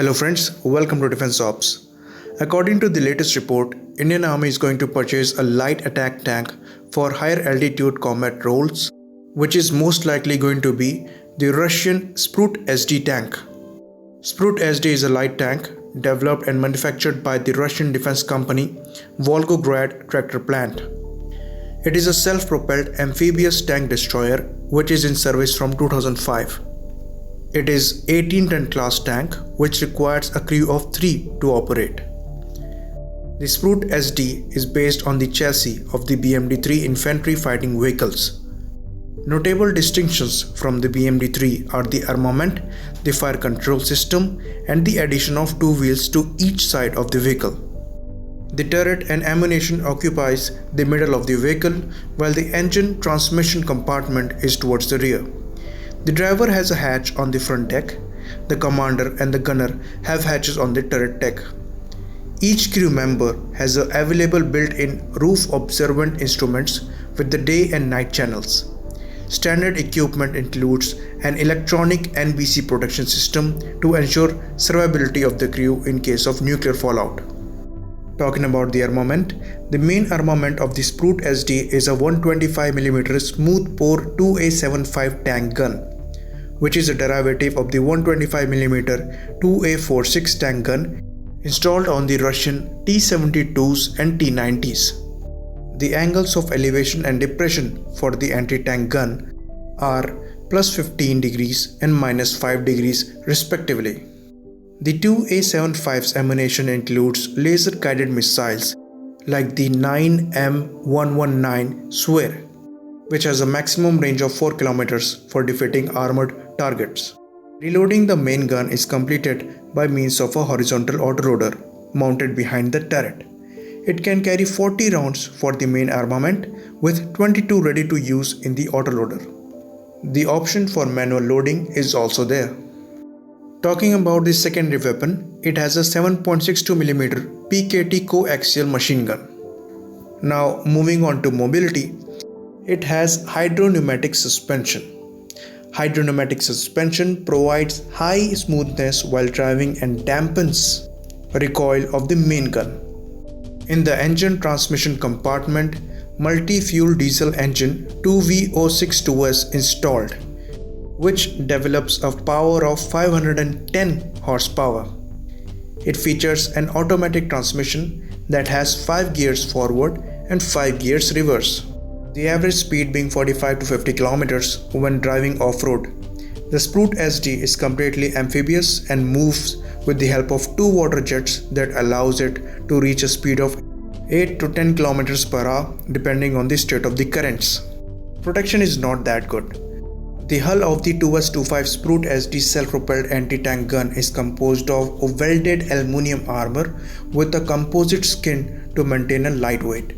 Hello friends, welcome to Defense Ops. According to the latest report, Indian Army is going to purchase a light attack tank for higher altitude combat roles, which is most likely going to be the Russian Sprut SD tank. Sprut SD is a light tank developed and manufactured by the Russian defense company Volgograd Tractor Plant. It is a self-propelled amphibious tank destroyer which is in service from 2005. It is 18-ton class tank which requires a crew of 3 to operate. The Sprut SD is based on the chassis of the BMD-3 infantry fighting vehicles. Notable distinctions from the BMD-3 are the armament, the fire control system, and the addition of 2 wheels to each side of the vehicle. The turret and ammunition occupies the middle of the vehicle, while the engine transmission compartment is towards the rear. The driver has a hatch on the front deck. The commander and the gunner have hatches on the turret deck. Each crew member has available built-in roof observant instruments with the day and night channels. Standard equipment includes an electronic NBC protection system to ensure survivability of the crew in case of nuclear fallout. Talking about the armament, the main armament of the Sprut SD is a 125mm smooth bore 2A75 tank gun, which is a derivative of the 125mm 2A46 tank gun installed on the Russian T-72s and T-90s. The angles of elevation and depression for the anti-tank gun are plus 15 degrees and minus 5 degrees respectively. The 2A75's ammunition includes laser-guided missiles like the 9M119 Swear, which has a maximum range of 4 km for defeating armored targets. Reloading the main gun is completed by means of a horizontal autoloader mounted behind the turret. It can carry 40 rounds for the main armament with 22 ready to use in the autoloader. The option for manual loading is also there. Talking about the secondary weapon, it has a 7.62mm PKT coaxial machine gun. Now moving on to mobility, it has hydropneumatic suspension. Hydropneumatic suspension provides high smoothness while driving and dampens recoil of the main gun. In the engine transmission compartment, multi-fuel diesel engine 2V062S installed, which develops a power of 510 horsepower. It features an automatic transmission that has 5 gears forward and 5 gears reverse. The average speed being 45 to 50 kilometers when driving off-road. The Sprut SD is completely amphibious and moves with the help of 2 water jets that allows it to reach a speed of 8 to 10 kilometers per hour depending on the state of the currents. Protection is not that good. The hull of the 2S25 Sprut SD self-propelled anti-tank gun is composed of a welded aluminum armor with a composite skin to maintain a lightweight.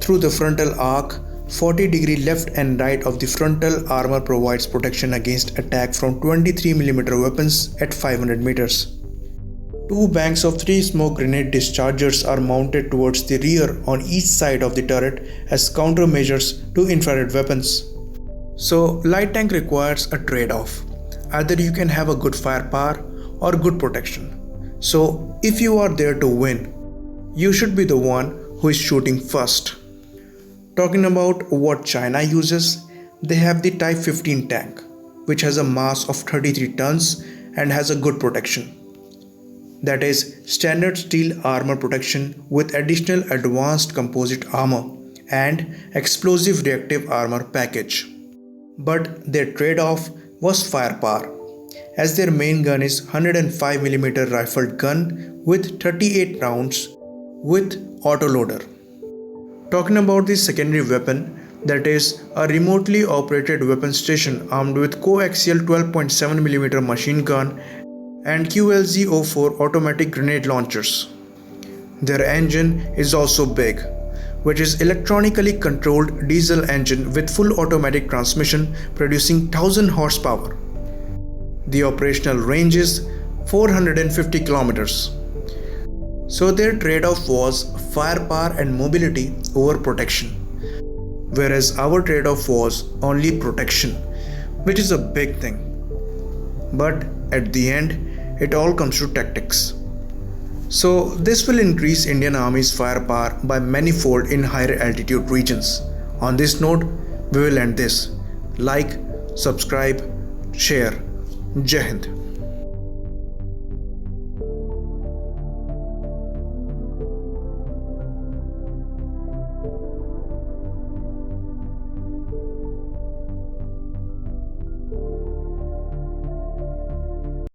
Through the frontal arc, 40-degree left and right of the frontal armor provides protection against attack from 23mm weapons at 500 meters. 2 banks of 3 smoke grenade dischargers are mounted towards the rear on each side of the turret as countermeasures to infrared weapons. So, light tank requires a trade-off. Either you can have a good firepower or good protection. So, if you are there to win, you should be the one who is shooting first. Talking about what China uses, they have the Type 15 tank, which has a mass of 33 tons and has a good protection. That is standard steel armor protection with additional advanced composite armor and explosive reactive armor package. But their trade-off was firepower, as their main gun is 105mm rifled gun with 38 rounds with autoloader. Talking about the secondary weapon, that is a remotely operated weapon station armed with coaxial 12.7mm machine gun and QLZ-04 automatic grenade launchers. Their engine is also big, which is electronically controlled diesel engine with full automatic transmission producing 1000 horsepower. The operational range is 450 kilometers. So their trade-off was firepower and mobility over protection, whereas our trade-off was only protection, which is a big thing. But at the end, It all comes to tactics. So this will increase Indian Army's firepower by many-fold in higher altitude regions. On this note, we will end this. Like, subscribe, share. Jai Hind.